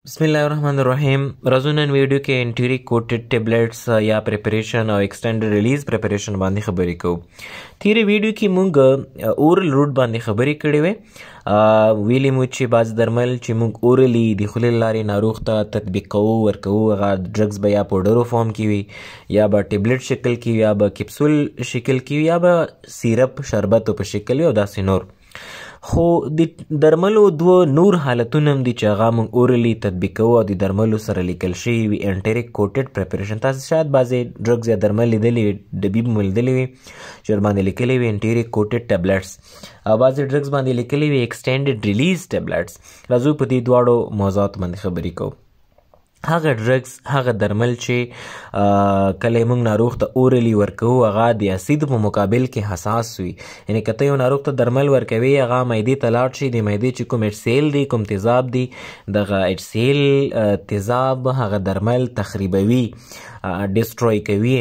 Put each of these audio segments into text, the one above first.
बिस्मिल्लाहिर्रहमानिर्रहीम। रज़ूनन वीडियो के एंटीरी कोटेड टेबलेट्स या प्रिपरेशन और एक्सटेंडेड रिलीज प्रिपरेशन बांधे खबरी को तीरे वीडियो की मुंग ओरल रूट बांधे खबरी कड़ी वे वीली मुची बाज दरमल ची मुंग ओरली दी खुले लारी नारूख ता तत्बिक कवो वर्कवो अगा ड्रग्स बया पाउडरो फॉर्म की हुई या बा टेबलेट शिकल की या बा कैप्सूल शिकल की या बा सिरप शरबत पे शिकल या दासी नूर خو د درملو دوه نور حالتونه هم دي چې هغه موږ اورلی تطبیقوو او د درملو سره لیکل شوي وي انټریک کوټډ پریپریشن. تاسو شاید بعضې ډرګز یا درمل لیدلی وي ډبي به مو لیدلی وي چې ورباندې لیکلی وي انټریک کوټډ ټابلیټس او بعضې ډرګز باندې لیکلی وي ایکسټینډډ ریلیز ټابلیټس. راځو په دې دواړو موضوعاتو باندې خبرې کوو. هغه ډرګز هغه درمل چې کله موږ ناروغ ته اورلی ورکوو هغه د اسید په مقابل کې حساس وي، یعنی که ته یو ناروغ ته درمل ورکوي هغه معدې ته لاړ شي، د معدې چې کوم اټسیل دی کوم تیزاب دی دغه اټسیل تیزاب هغه درمل تخریبوي ډسټروی کوي.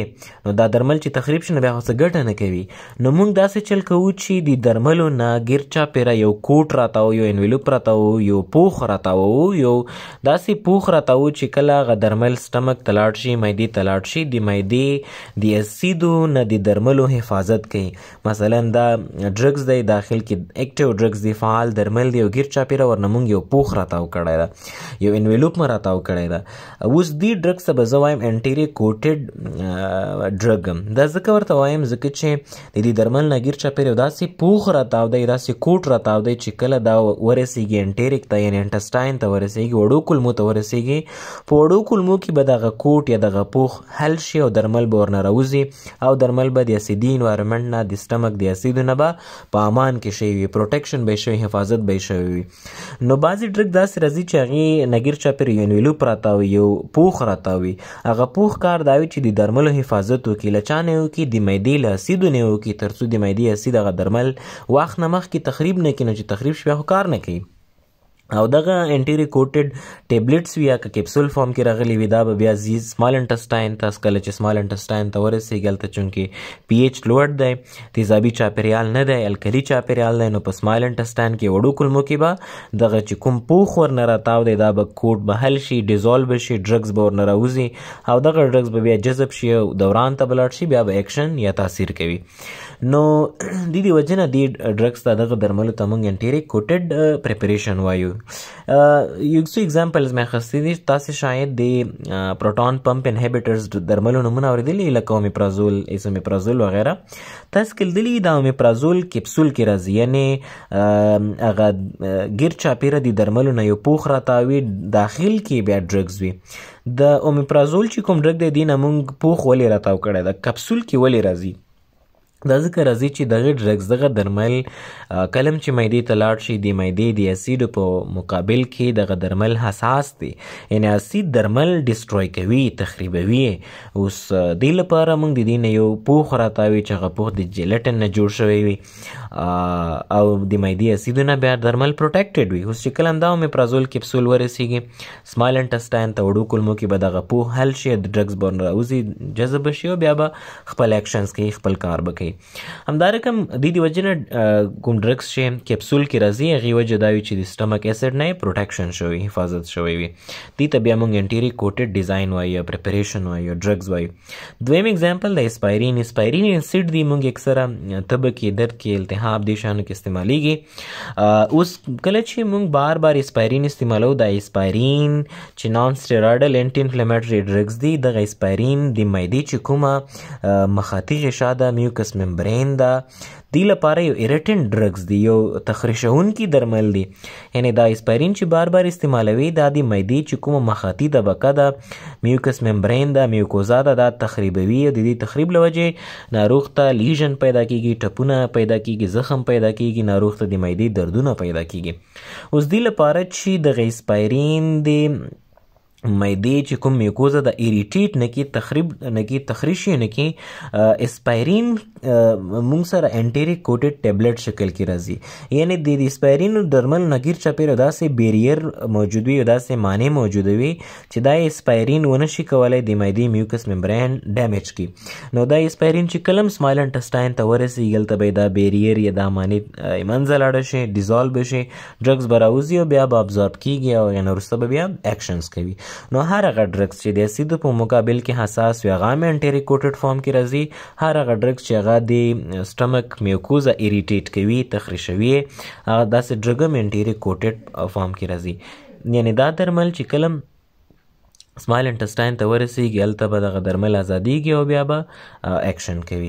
نو دا درمل چې تخریب شي نو بیا خو څه ګټه نه کوي. نو موږ داسې چل کوو چې د درملو نه ګیر چاپېره یو کوټ راتاو، یو انویلوپ راتاو، یو پوخ راتاو، یو داسې پوخ راتاو چې کله هغه درمل سټمک ته لاړ شي معدې ته لاړ شي د معدې د اسیدو نه د درملو حفاظت کوي. مثلا دا ډرګز دی داخل کې اکټیو ډرګز دی فعال درمل دی او ګیر چاپېره ورنه موږ یو پوخ راتاو کړی ده، یو انویلوپ م راتاو کړی ده. اوس دې ډرګز ته به زه وایم انټیری کوټډ ډرګ. دا ځکه ورته وایم ځکه چې د دې درمل نه ګیر چاپېره یو داسې پوخ راتاو دی، داسې کوټ راتاو دی چې کله دا ورسیږي انټیریک ته یعنې انټسټاین ته ورسیږي، وړو کولمو ته ورسیږي، په وړو کولمو کې به دغه کوټ یا دغه پوخ حل شي او درمل به ورنه راوځي او درمل به د اسیدي انوایرمنټ نه د سټمک د اسیدو نه به په امان کې شوي وي، پروټیکشن به یې شوي، حفاظت به یې شوی وي. نو بعضې ډرګ داسې راځي چې هغې نه ګیر چاپېره یو انویلوپ راتاوي، یو پوخ راتاوي. هغه پوخ کار دا وي چې د درملو حفاظت وکړي، له چا نه وکړي د معدې له اسیدو نه وکړي تر څو د معدې اسید هغه درمل وخت نه مخکې تخریب نه کړي، نو چې تخریب شي بیا خو کار نه کوي. او دغه انټیری کوټډ ټیبلیټس وي یا که کیپسول فارم کې راغلي وي دا به بیا ځي سمال انټسټاین ته. کله چې سمال انټسټاین ته ورسېږي هلته چونکې پی ایچ لوړ دی، تیزابي چاپېریال نه دی، الکلي چاپېریال دی، نو په سمال انټسټاین کې وړو کولمو کې به دغه چې کوم پوخ ورنه راتاو دی دا به کوټ به حل شي، ډیزالو به شي، ډرګز به ورنه راوځي او دغه ډرګز به بیا جذب شي او دوران ته به لاړ شي، بیا به ایکشن یا تاثیر کوي. نو د دې وجه نه دې ډرګز ته دغه درملو ته موږ انټیری کوټډ پریپریشن وایو. یو څو اگزامپلز مې اخیستي دي. تاسې شاید د پروټون پمپ انهیبیټرز درملو نومونه اورېدلي لکه اومیپرازول، ایسومیپرازول وغیره. تاسې که لیدلي دا اومیپرازول کیپسول کې راځي، یعنې هغه ګیر چاپېره د درملو نه یو پوخ راتاوي، داخل کې بیا ډرګز وي. د اومیپرازول چې کوم ډرګ دی دې نه موږ پوخ ولې راتاو کړی ده، کپسول کې ولې راځي؟ دا ځکه راځي چې دغه ډرګز دغه درمل کله چې معدې ته لاړ شي د معدې د اسیدو په مقابل کې دغه درمل حساس دی، یعنې اسید درمل ډسټروی کوي، تخریبوي. اوس دې لپاره موږ د دې نه یو پوخ راتاوي چې هغه پوخ د جیلټن نه جوړ شوی وي او د معدې اسیدو نه بیا درمل پروټیکټډ وي. اوس چې کله هم دا اومیپرازول کیپسول ورسیږي سمال انټسټاین ته وړو کولمو کې به دغه پوخ حل شي، د ډرګز به ورنه راوځي، جذب به شي او بیا به خپل ایکشنز کوي، خپل کار به کوي. همدا رقم د دې وجې نه کوم ډرګز چې کیپسول کې راځي هغې وجه دا وي چې د سټمک اسید نه یې پروټیکشن شوی، حفاظت شوی وي. دې ته بیا موږ انټیری کوټډ ډیزاین وایو یا پریپریشن وایو یا ډرګز وایو. دویم اگزامپل د اسپایرین. اسپایرین اسید دی موږ اکثره تبه کې، درد کې، التهاب دې شیانو کې استعمالیږي. اوس کله چې موږ بار بار اسپایرین استعمالو، دا اسپایرین چې نان سټیراډل انټي انفلیمیټري ډرګز دی، دغه اسپایرین د معدې چې کومه مخاطي غشا ده، میوکس ممبرین ده، دې لپاره یو ایریټنټ ډرګز دی، یو تخریشونکي درمل دی. یعنې دا اسپایرین چې بار بار استعمالوي دا د معدې چې کومه مخاطي طبقه ده، میوکس ممبرین ده، میوکوزا ده، دا تخریبوي او د دې تخریب له وجې ناروغ ته لیژن پیدا کیږي، ټپونه پیدا کیږي، زخم پیدا کیږي، ناروغ ته د معدې دردونه پیدا کیږي. اوس دې لپاره چې دغه اسپایرین د معدې چې کوم میوکوزا د ایریټیټ نه کې تخریب نه کې تخریشي نه کې اسپایرین مونږ سره انټیری کوټډ ټیبلټ شکل کې راځي یعنی د اسپایرین درمل نګیر چاپیره داسې بیریر موجود وي داسې معنی موجود وي چې دا اسپایرین ونشي کولای د معدې میوکس ممبرین ډیمیج کړي نو دا اسپایرین چې کلم سمال انټسټاین ته ورسیږي هلته به دا بیریر یا دا معنی منځه لاړه شي ډیزالو شي ډرګز به راوځي او بیا به ابزارب کیږي او یا وروسته به بیا ایکشنز کوي نو هر هغه ډرګز چې د اسید په مقابل کې حساس وي هغه هم انټیری کوټډ فارم کې راځي هر هغه ډرګز چې هغه د سټمک میوکوزا ایریټیټ کوي تخریشوي هغه داسې ډرګ هم انټیری کوټډ فارم کې راځي یعنی دا درمل چې کلم سمال انټسټاین ته ورسیږي هلته به دغه درمل ازادیږي او بیا به ایکشن کوي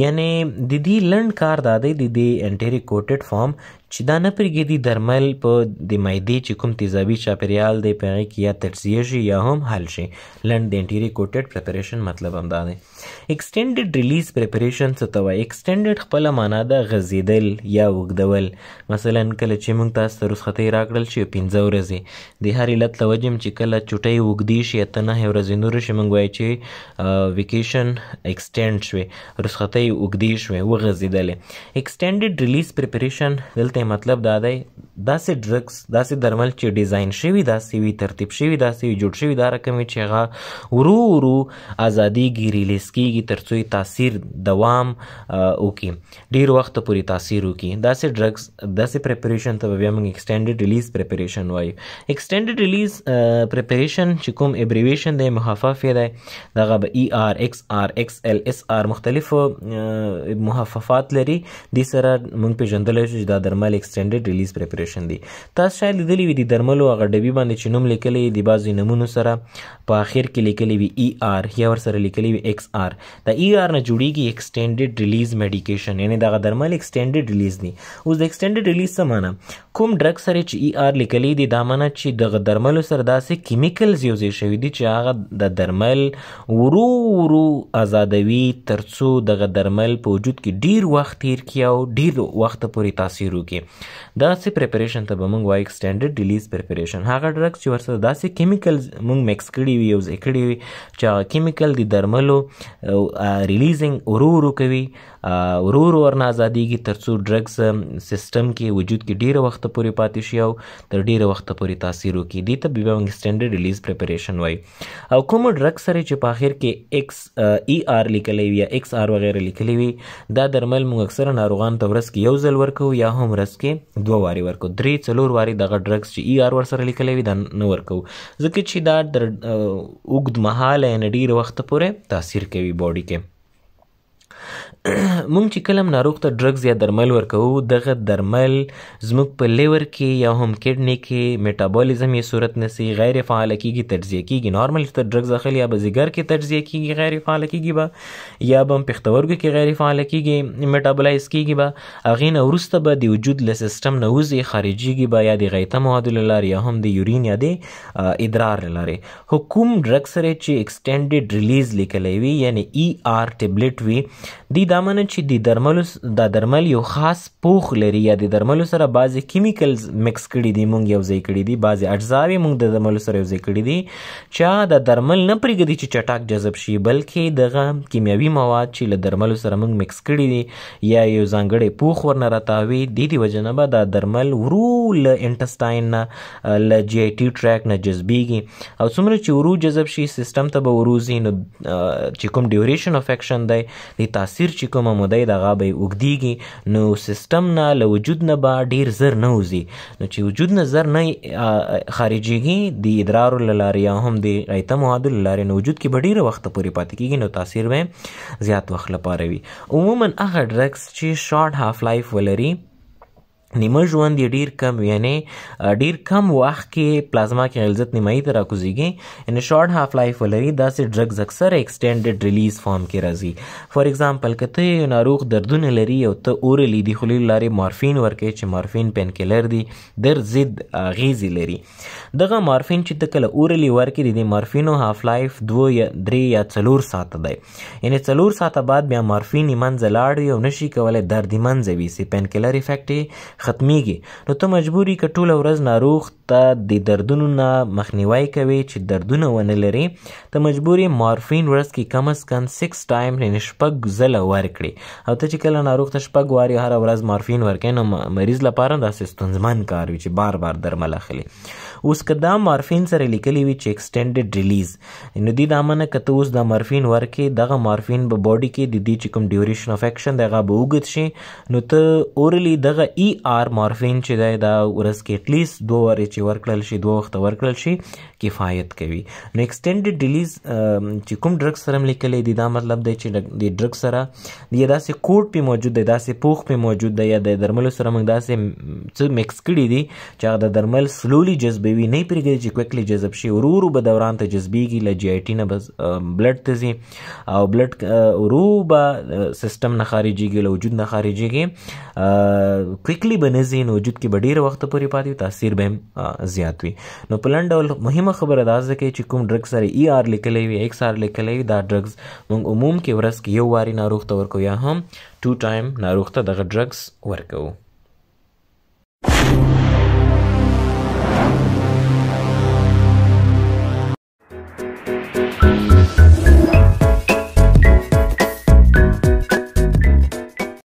یعنی د دې لنډ کار دا دی د دې انټیری کوټډ فارم چې دا نه پرېږدي درمل په د معدې چې کوم تیزابي چاپیریال دی په هغې کې یا تجزیه شي یا هم حل شي لنډ د انټیری کوټډ پریپریشن مطلب هم دا دی ایکسټینډډ ریلیز پریپریشن څه ته وایي ایکسټینډډ خپله معنا ده غځېدل یا اوږدول مثلا کله چې موږ تاسو ته رخصتۍ راکړل شي 15 ورځې د هر علت له وجې چې کله چوټۍ اوږدې شي 9 ورځې نورې شي موږ وایو چې ویکیشن ایکسټینډ شوې رخصتۍ اوږدې شوې وغځېدلې ایکسټینډډ ریلیز پریپریشن دلته مطلب دا دی داسې ډرګز داسې درمل چې ډیزاین شوي داسې وي ترتیب شوي داسې وي جوړ شوي دا رقم وي چې هغه ورو ورو ازادیږي ریلیز کیږي تر څو تاثیر دوام وکړي ډیر وخت پورې تاثیر وکړي داسې ډرګز داسې پریپریشن ته بیا موږ ایکسټینډډ ریلیز پریپریشن وایو ایکسټینډډ ریلیز پریپریشن چې کوم ابریویشن دی مخفف دی دغه به ای آر ایکس آر ایکس ال اس آر مختلفو مخففات لري دې سره موږ پیژندلی شو چې دا درمل ایکسټینډډ ریلیز پریپریشن دی تاسو شاید لیدلی وي د درملو هغه ډبي باندې چې نوم لیکلی د بعضې نومونو سره په آخر کې لیکلی وي ای آر یا ورسره لیکلی وي ایکس آر د ای آر نه جوړیږي ایکسټینډډ ریلیز میډیکیشن یعنی دغه درمل ایکسټینډډ ریلیز دی اوس د ایکسټینډډ ریلیز څه معنا کوم ډرګ سره چې ای آر لیکلی دی دا معنا چې دغه درملو سره داسې کیمیکلز یوځای شوي دي چې هغه د درمل ورو ورو ازادوي تر څو دغه درمل په وجود کې ډیر وخت تیر کړي او ډیر وخت پورې تاثیر وکړي داسې پریپریشن ته به موږ وایو ایکسټینډډ ریلیز پریپریشن هغه ډرګز چې ورسره داسې کیمیکلز موږ میکس کړي وي یوځای کړي وي چې هغه کیمیکل د درملو ریلیزینګ ورو ورو کوي ورو ورو ورنه ازادیږي تر څو ډرګز سیسټم کې وجود کې ډیره وخت پورې پاتې شي او تر ډیره وخت پورې تاثیر وکړي دې ته بیا موږ ایکسټینډډ ریلیز پریپریشن وایو او کوم ډرګ سره چې په آخر کې ایکس ای آر لیکلی وي یا ایکس آر وغیره لیکلی وي دا درمل موږ اکثره ناروغانو ته ورځ کې یو ځل ورکوو یا هم ورځ کې 2 وارې ورکوو 3-4 وارې دغه ډرګز چې ای آر ورسره لیکلی وي دا نه ورکوو ځکه چې دا اوږد مهاله یعنې ډېر وخت پورې تاثیر کوي باډي کې مونږ چې کله ناروغ ته ډرګز یا درمل ورکوو دغه درمل زموږ په لیور کې یا هم کډنی کې میټابولیزم یې صورت نیسي غیر فعاله کیږي تجزیه کیږي نارمل ته ډرګز اخلي یا به ځیګر کې تجزیه کیږي غیر فعاله کیږي به یا به پښتورګو کې غیر فعاله کیږي میټابولایز کیږي به هغې نه وروسته به د وجود له سیسټم نه وځي خارجیږي به یا د غیطه موادو له لارې یا هم د یورین یا د ادرار له لارې خو کوم ډرګ سره چې ایکسټینډډ ریلیز لیکلی وي یعنې ای آر ټیبلټ وي دی دا معنی چې د درمل یو خاص پوخ لري یا د درملو سره بعضې کیمیکلز مکس کړي دي مونږ یو ځای کړي دي بعضې اجزاوې مونږ د درملو سره یو ځای کړي دي چې د درمل نه پرېږدي چې چټک جذب شي بلکې دغه کیمیاوي مواد چې له درملو سره مونږ مکس کړي دي یا یو ځانګړی پوخ ورنه راتاوي دې وجه نه به دا درمل ورو له انټسټاین نه له جی آی ټي ټریک نه جذبیږي او څومره چې ورو جذب شي سیسټم ته به وروځي نو چې کوم ډیوریشن اف اکشن دی د تاثیر چې کومه موده یې دغه به یې اوږدیږي نو سیسټم نه له وجود نه به ډېر زر نه وځي نو چې وجود نه زر نه خارجیږي د ادرارو له لارې یا هم د غیطه موادو له لارې نو وجود کې به ډېره وخته پورې پاتې کېږي نو تاثیر به زیات وخت لپاره وي عموما هغه ډرګس چې شارټ هاف لایف ولري نیمه ژوند یې ډېر کم یعنې ډېر کم وخت کې پلازما کې غلظت نیمایي ته راکوزیږي یعنې شارټ هاف لایف ولري داسې ډرګز اکثره ایکسټینډډ ریلیز فارم کې راځي فار ایگزامپل که ته یو ناروغ دردونه لري او ته اورلی د خولې له لارې مارفین ورکوي چې مارفین پین کیلر دی درد ضد اغیزې لري دغه مارفین چې ته کله اورلی ورکړي د دې مارفینو هاف لایف 2 یا 3 یا 4 ساعته دی یعنې 4 ساعته بعد بیا مارفین یې منځه لاړ وي او نشي کولی درد یې منځه ویسي پین کیلر افیکټ یې ختمیږي نو ته مجبوري که ټوله ورځ ناروغ ته د دردونو نه مخنیوی کوي چې دردونه ونه لري ته مجبوري مارفین ورځ کې کم از کم 6 ټایم یعنې 6 ځله ورکړي او ته چې کله ناروغ ته 6 وارې هره ورځ مارفین ورکړي نو مریض لپاره داسې ستونزمن کار وي چې بار بار درمل اخلي. اوس که دا مارفین سره لیکلی وي چې ایکسټینډډ ریلیز نو دې دا منه که ته اوس دا مارفین ورکې دغه مارفین به باډي کې د دې چې کوم ډیوریشن اف اکشن دی هغه به اوږد شي نو ته اورلی دغه ای آر مارفین چې دی دا ورځ کې اټلیست 2 وارې چې ورکړل شي 2 وخته ورکړل شي کفایت کوي. نو ایکسټینډډ ریلیز چې کوم ډرګ سره لیکلی دی دا مطلب دی چې د ډرګ سره یا داسې کوډ پې موجود دی داسې پوښ پې موجود دی یا د درملو سره موږ داسې څه مکس کړي دي چې هغه د درمل سلولي جذبوي نه پرېږدي چې کویکلی جذب شي ورو ورو به دوران ته جذبیږي له جی آی ټي نه بس بلډ ته ځي او بلډ ورو به سیستم نه خارجېږي له وجود نه خارجېږي کویکلی به نه ځي نو وجود کې به ډېره وخته پورې پاتې وي تاثیر به هم زیات وي. نو په لنډ ډول مهمه خبره دا ده چې کوم ډرګ سره ای آر لیکلی وي ایکس آر لیکلی وي دا ډرګز موږ عموم کې ورځ کې 1 وارې ناروغ ته ورکوو یا هم 2 ټایم ناروغ ته دغه ډرګز ورکوو.